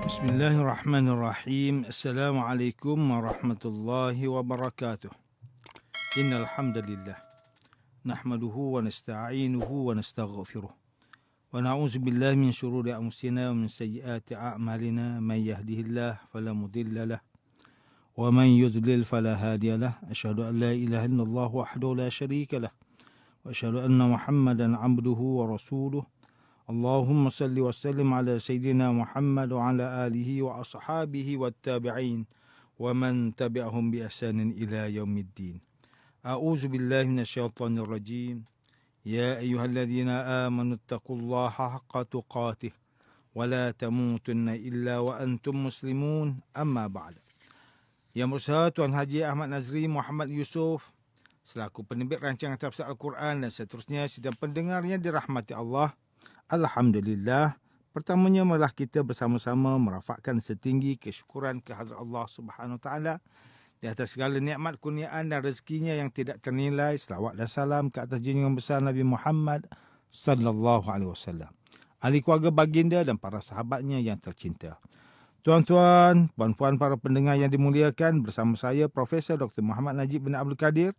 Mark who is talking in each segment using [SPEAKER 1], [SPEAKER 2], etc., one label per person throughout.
[SPEAKER 1] Bismillahirrahmanirrahim. Assalamualaikum warahmatullahi wabarakatuh. Innal hamdalillah nahmaduhu wa nasta'inuhu wa nastaghfiruh. Wa na'udzu billahi min shururi anfusina wa min sayyiati a'malina. Man yahdihillahu fala mudilla lahu wa man yudlil fala hadiya lahu. Asyhadu an la ilaha illallah wahdahu la syarika lahu wa asyhadu anna Muhammadan 'abduhu wa rasuluh. Allahumma salli wa sallim ala Sayyidina Muhammad wa ala alihi wa ashabihi wa tabi'in wa man tabi'ahum bi ihsanin ila yaumiddin. A'udzu billahi minasyaitonir rajim. Ya ayyuhalladzina amanu taqullaha haqqa tuqatih wa la tamutunna illa wa antum muslimun. Amma ba'd. Yang bersama Tuan Haji Ahmad Nazri Muhammad Yusof selaku penerbit rancangan tafsir Al-Quran dan seterusnya sedang pendengarnya dirahmati Allah. Alhamdulillah, pertamanya marilah kita bersama-sama merafakkan setinggi kesyukuran kehadrat Allah Subhanahu Wa Taala di atas segala nikmat kurniaan dan rezekinya yang tidak ternilai. Selawat dan salam ke atas junjungan besar Nabi Muhammad sallallahu alaihi wasallam, ahli keluarga baginda dan para sahabatnya yang tercinta. Tuan-tuan, puan-puan para pendengar yang dimuliakan, bersama saya Profesor Dr. Muhammad Najib bin Abdul Kadir,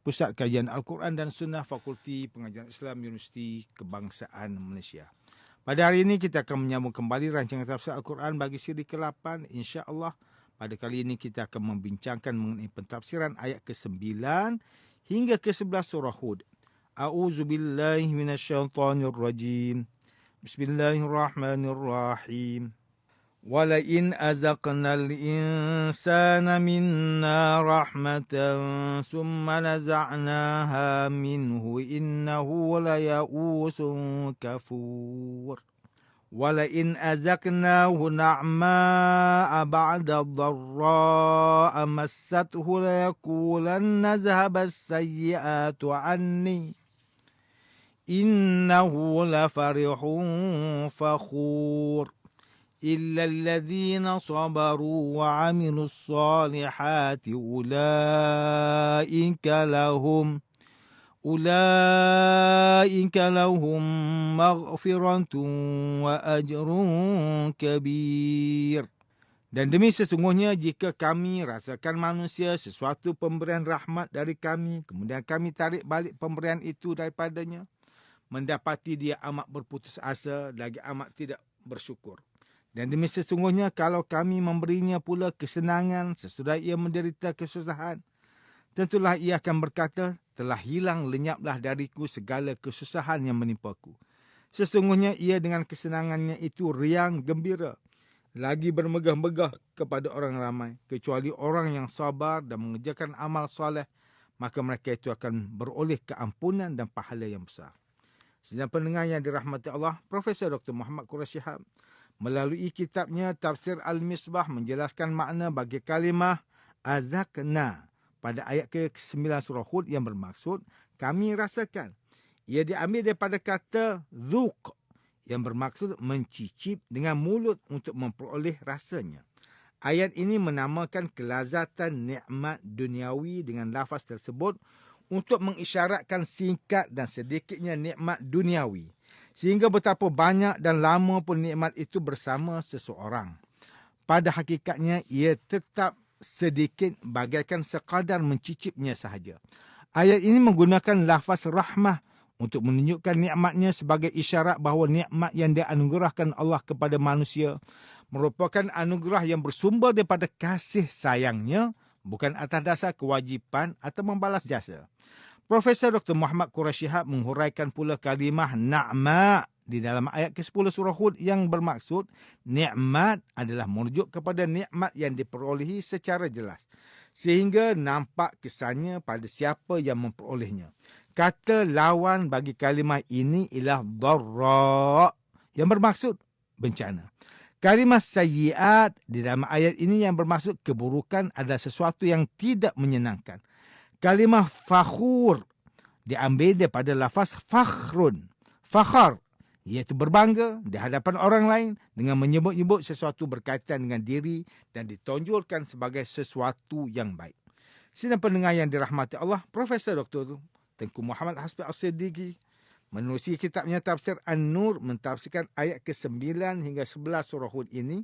[SPEAKER 1] Pusat Kajian Al-Quran dan Sunnah Fakulti Pengajian Islam Universiti Kebangsaan Malaysia. Pada hari ini kita akan menyambung kembali rancangan tafsir Al-Quran bagi siri ke-8. InsyaAllah pada kali ini kita akan membincangkan mengenai pentafsiran ayat ke-9 hingga ke-11 surah Hud. A'udzu billahi minasyaitonir rajim. Bismillahirrahmanirrahim. وَلَئِنْ أَذَقْنَا الْإِنسَانَ مِنَّا رَحْمَةً ثُمَّ نَزَعْنَاهَا مِنْهُ إِنَّهُ لَيَئُوسٌ كَفُورٌ وَلَئِنْ أَذَقْنَاهُ نَعْمَاءَ بَعْدَ ضَرَّاءَ مَسَّتْهُ لَيَقُولَنَّ ذَهَبَ السَّيِّئَاتُ عَنِّي إِنَّهُ لَفَرِحٌ فَخُورٌ إلا الذين صبروا وعملوا الصالحات أولئك لهم مغفرة وأجر كبير. Dan demi sesungguhnya jika kami rasakan manusia sesuatu pemberian rahmat dari kami, kemudian kami tarik balik pemberian itu daripadanya, mendapati dia amat berputus asa, lagi amat tidak bersyukur. Dan demi sesungguhnya kalau kami memberinya pula kesenangan sesudah ia menderita kesusahan, tentulah ia akan berkata, telah hilang lenyaplah dariku segala kesusahan yang menimpaku. Sesungguhnya ia dengan kesenangannya itu riang gembira, lagi bermegah-megah kepada orang ramai, kecuali orang yang sabar dan mengerjakan amal soleh, maka mereka itu akan beroleh keampunan dan pahala yang besar. Sedang pendengar yang dirahmati Allah, Profesor Dr. Muhammad Quraish Shihab melalui kitabnya Tafsir Al-Misbah menjelaskan makna bagi kalimah azakna pada ayat ke-9 surah Hud yang bermaksud kami rasakan. Ia diambil daripada kata zuq yang bermaksud mencicip dengan mulut untuk memperoleh rasanya. Ayat ini menamakan kelazatan nikmat duniawi dengan lafaz tersebut untuk mengisyaratkan singkat dan sedikitnya nikmat duniawi, sehingga betapa banyak dan lama pun nikmat itu bersama seseorang, pada hakikatnya ia tetap sedikit bagaikan sekadar mencicipnya sahaja. Ayat ini menggunakan lafaz rahmah untuk menunjukkan nikmatnya sebagai isyarat bahawa nikmat yang dianugerahkan Allah kepada manusia merupakan anugerah yang bersumber daripada kasih sayangnya, bukan atas dasar kewajipan atau membalas jasa. Profesor Dr. Muhammad Quraish Shihab menghuraikan pula kalimah na'ma di dalam ayat ke-10 surah Hud yang bermaksud nikmat adalah merujuk kepada nikmat yang diperolehi secara jelas, sehingga nampak kesannya pada siapa yang memperolehnya. Kata lawan bagi kalimah ini ialah dharra yang bermaksud bencana. Kalimah sayyiat di dalam ayat ini yang bermaksud keburukan adalah sesuatu yang tidak menyenangkan. Kalimah fakhur diambil daripada lafaz fakhrun, fakhar, iaitu berbangga di hadapan orang lain dengan menyebut-nyebut sesuatu berkaitan dengan diri dan ditonjolkan sebagai sesuatu yang baik. Sidang pendengar yang dirahmati Allah, Profesor Dr. Tengku Muhammad Hasbi As-Siddiqi menerusi kitabnya Tafsir An-Nur mentafsirkan ayat ke-9 hingga 11 surah Hud ini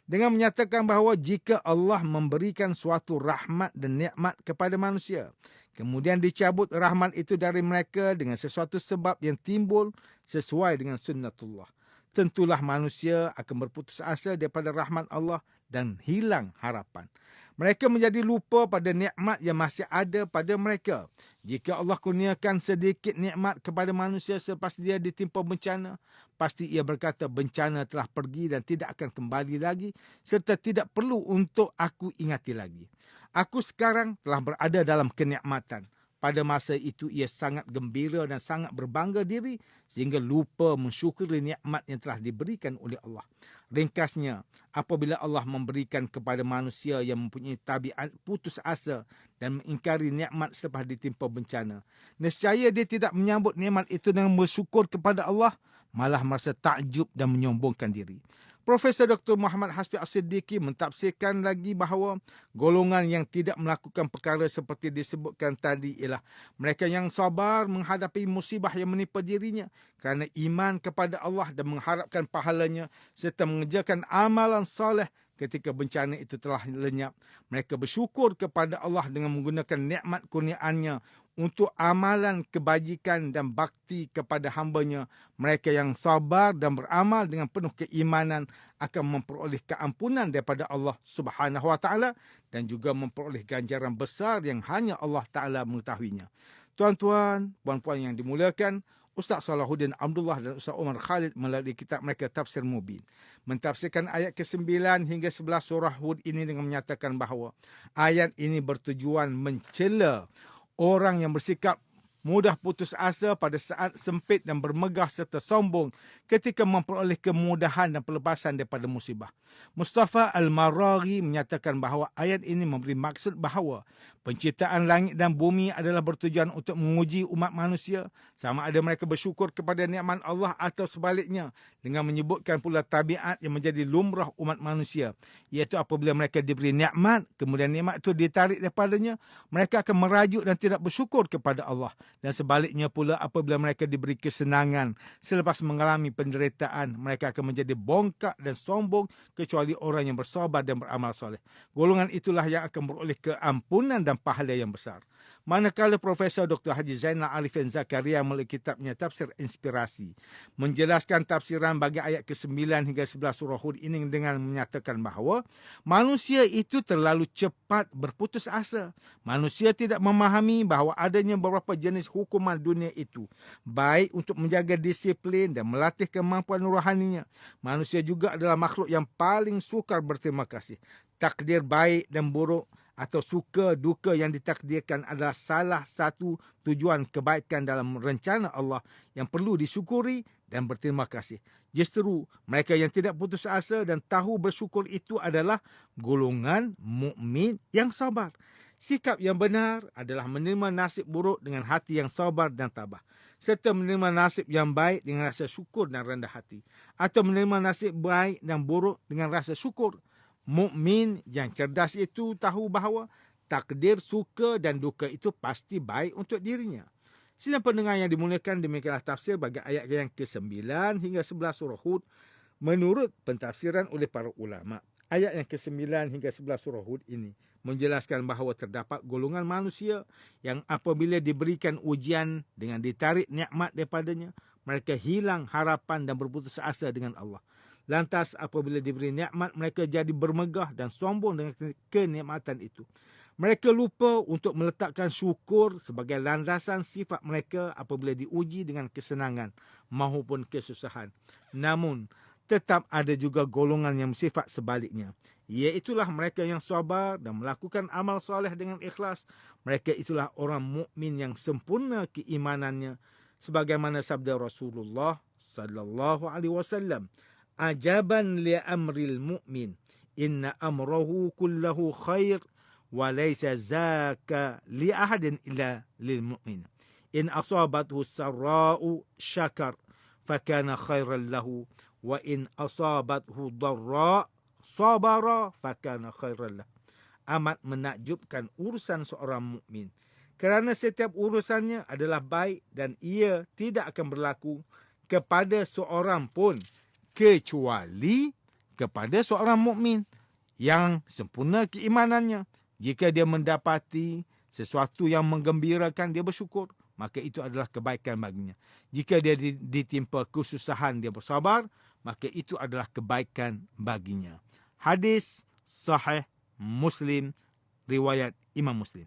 [SPEAKER 1] dengan menyatakan bahawa jika Allah memberikan suatu rahmat dan nikmat kepada manusia, kemudian dicabut rahmat itu dari mereka dengan sesuatu sebab yang timbul sesuai dengan sunnatullah, tentulah manusia akan berputus asa daripada rahmat Allah dan hilang harapan. Mereka menjadi lupa pada nikmat yang masih ada pada mereka. Jika Allah kurniakan sedikit nikmat kepada manusia selepas dia ditimpa bencana, pasti ia berkata bencana telah pergi dan tidak akan kembali lagi serta tidak perlu untuk aku ingati lagi. Aku sekarang telah berada dalam kenikmatan. Pada masa itu ia sangat gembira dan sangat berbangga diri sehingga lupa mensyukuri nikmat yang telah diberikan oleh Allah. Ringkasnya, apabila Allah memberikan kepada manusia yang mempunyai tabiat putus asa dan mengingkari nikmat selepas ditimpa bencana, nescaya dia tidak menyambut nikmat itu dengan bersyukur kepada Allah, malah merasa takjub dan menyombongkan diri. Profesor Dr. Muhammad Hasbi As-Siddiqi mentafsirkan lagi bahawa golongan yang tidak melakukan perkara seperti disebutkan tadi ialah mereka yang sabar menghadapi musibah yang menimpa dirinya kerana iman kepada Allah dan mengharapkan pahalanya serta mengerjakan amalan soleh ketika bencana itu telah lenyap. Mereka bersyukur kepada Allah dengan menggunakan nikmat kurniaannya untuk amalan kebajikan dan bakti kepada hamba-Nya. Mereka yang sabar dan beramal dengan penuh keimanan akan memperoleh keampunan daripada Allah Subhanahu Wa Taala dan juga memperoleh ganjaran besar yang hanya Allah Taala mengetahuinya. Tuan-tuan, puan-puan yang dimuliakan, Ustaz Salahuddin Abdullah dan Ustaz Omar Khalid melalui kitab mereka Tafsir Mubin mentafsirkan ayat ke-9 hingga 11 surah Hud ini dengan menyatakan bahawa ayat ini bertujuan mencela orang yang bersikap mudah putus asa pada saat sempit dan bermegah serta sombong ketika memperoleh kemudahan dan pelepasan daripada musibah. Mustafa Al-Maraghi menyatakan bahawa ayat ini memberi maksud bahawa penciptaan langit dan bumi adalah bertujuan untuk menguji umat manusia sama ada mereka bersyukur kepada nikmat Allah atau sebaliknya, dengan menyebutkan pula tabiat yang menjadi lumrah umat manusia, iaitu apabila mereka diberi nikmat kemudian nikmat itu ditarik daripadanya, mereka akan merajuk dan tidak bersyukur kepada Allah. Dan sebaliknya pula apabila mereka diberi kesenangan selepas mengalami penderitaan, mereka akan menjadi bongkak dan sombong kecuali orang yang bersabar dan beramal soleh. Golongan itulah yang akan beroleh keampunan dan pahala yang besar. Manakala Profesor Dr. Haji Zainal Arifin Zakaria melalui kitabnya Tafsir Inspirasi menjelaskan tafsiran bagi ayat ke-9 hingga 11 surah Hud ini dengan menyatakan bahawa manusia itu terlalu cepat berputus asa. Manusia tidak memahami bahawa adanya beberapa jenis hukuman dunia itu, baik untuk menjaga disiplin dan melatih kemampuan rohaninya. Manusia juga adalah makhluk yang paling sukar berterima kasih. Takdir baik dan buruk atau suka duka yang ditakdirkan adalah salah satu tujuan kebaikan dalam rencana Allah yang perlu disyukuri dan berterima kasih. Justru mereka yang tidak putus asa dan tahu bersyukur itu adalah golongan mukmin yang sabar. Sikap yang benar adalah menerima nasib buruk dengan hati yang sabar dan tabah, serta menerima nasib yang baik dengan rasa syukur dan rendah hati, atau menerima nasib baik dan buruk dengan rasa syukur. Mukmin yang cerdas itu tahu bahawa takdir suka dan duka itu pasti baik untuk dirinya. Sidang pendengar yang dimuliakan, demikianlah tafsir bagi ayat yang ke-9 hingga 11 surah Hud menurut pentafsiran oleh para ulama. Ayat yang ke-9 hingga 11 surah Hud ini menjelaskan bahawa terdapat golongan manusia yang apabila diberikan ujian dengan ditarik nikmat daripadanya, mereka hilang harapan dan berputus asa dengan Allah. Lantas apabila diberi nikmat, mereka jadi bermegah dan sombong dengan kenikmatan itu. Mereka lupa untuk meletakkan syukur sebagai landasan sifat mereka apabila diuji dengan kesenangan maupun kesusahan. Namun, tetap ada juga golongan yang bersifat sebaliknya. Iaitulah mereka yang sabar dan melakukan amal soleh dengan ikhlas. Mereka itulah orang mukmin yang sempurna keimanannya. Sebagaimana sabda Rasulullah sallallahu alaihi wasallam, ajaban li amril mu'min, inna amrahu kullahu khair, wa laysa zaka li ahadin illa lil mu'min. In asabathu sarra'u syakar, fakana khairan lahu, wa in asabathu dharra' sabara, fakana khairan lahu. Amat menakjubkan urusan seorang mukmin, kerana setiap urusannya adalah baik dan ia tidak akan berlaku kepada seorang pun kecuali kepada seorang mukmin yang sempurna keimanannya. Jika dia mendapati sesuatu yang menggembirakan, dia bersyukur, maka itu adalah kebaikan baginya. Jika dia ditimpa kesusahan, dia bersabar, maka itu adalah kebaikan baginya. Hadis sahih Muslim, riwayat Imam Muslim.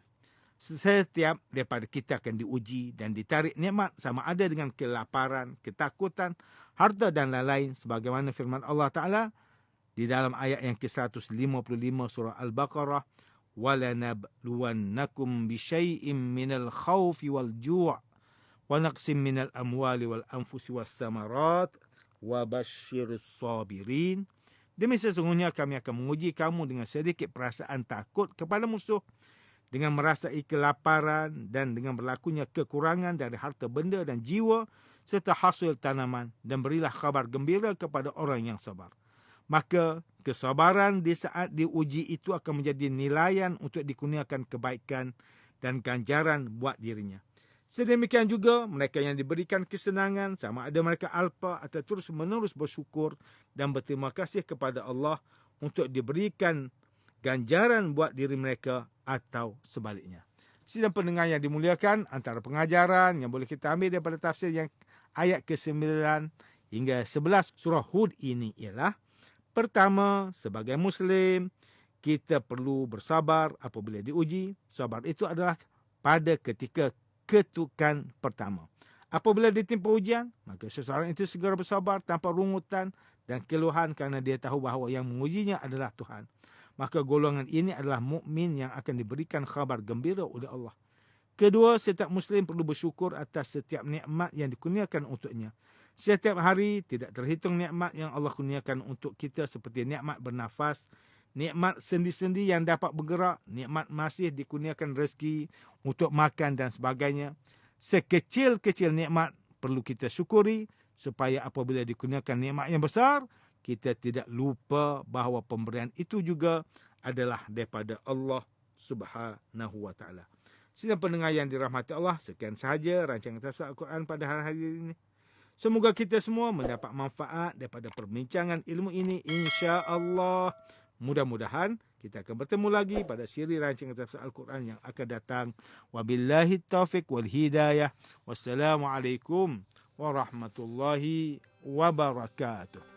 [SPEAKER 1] Setiap daripada kita akan diuji dan ditarik nikmat sama ada dengan kelaparan, ketakutan, harta dan lain-lain, sebagaimana firman Allah Ta'ala di dalam ayat yang ke-155 surah Al-Baqarah, وَلَنَبْلُوَنَّكُمْ بِشَيْءٍ مِّنَ الْخَوْفِ وَالْجُوعِ وَنَقْصٍ مِّنَ الْأَمْوَالِ وَالْأَنْفُسِ وَالثَّمَرَاتِ وَبَشِّرِ الصَّابِرِينَ. Demi sesungguhnya kami akan menguji kamu dengan sedikit perasaan takut kepada musuh, dengan merasai kelaparan dan dengan berlakunya kekurangan dari harta benda dan jiwa serta hasil tanaman, dan berilah kabar gembira kepada orang yang sabar. Maka kesabaran di saat diuji itu akan menjadi nilaian untuk dikurniakan kebaikan dan ganjaran buat dirinya. Sedemikian juga mereka yang diberikan kesenangan, sama ada mereka alpa atau terus-menerus bersyukur dan berterima kasih kepada Allah untuk diberikan ganjaran buat diri mereka atau sebaliknya. Sidang pendengar yang dimuliakan, antara pengajaran yang boleh kita ambil daripada tafsir yang ayat ke-9 hingga 11 surah Hud ini ialah, pertama, sebagai Muslim, kita perlu bersabar apabila diuji. Sabar itu adalah pada ketika ketukan pertama. Apabila ditimpa ujian, maka seseorang itu segera bersabar tanpa rungutan dan keluhan kerana dia tahu bahawa yang mengujinya adalah Tuhan. Maka golongan ini adalah mukmin yang akan diberikan khabar gembira oleh Allah. Kedua, setiap Muslim perlu bersyukur atas setiap nikmat yang dikurniakan untuknya. Setiap hari tidak terhitung nikmat yang Allah kurniakan untuk kita, seperti nikmat bernafas, nikmat sendi-sendi yang dapat bergerak, nikmat masih dikurniakan rezeki untuk makan dan sebagainya. Sekecil-kecil nikmat perlu kita syukuri, supaya apabila dikurniakan nikmat yang besar, kita tidak lupa bahawa pemberian itu juga adalah daripada Allah Subhanahu wa Ta'ala. Sidang pendengar yang dirahmati Allah, sekian sahaja rancangan tafsir Al-Quran pada hari ini. Semoga kita semua mendapat manfaat daripada perbincangan ilmu ini, insya-Allah. Mudah-mudahan kita akan bertemu lagi pada siri rancangan tafsir Al-Quran yang akan datang. Wabillahi taufiq wal hidayah. Wassalamualaikum warahmatullahi wabarakatuh.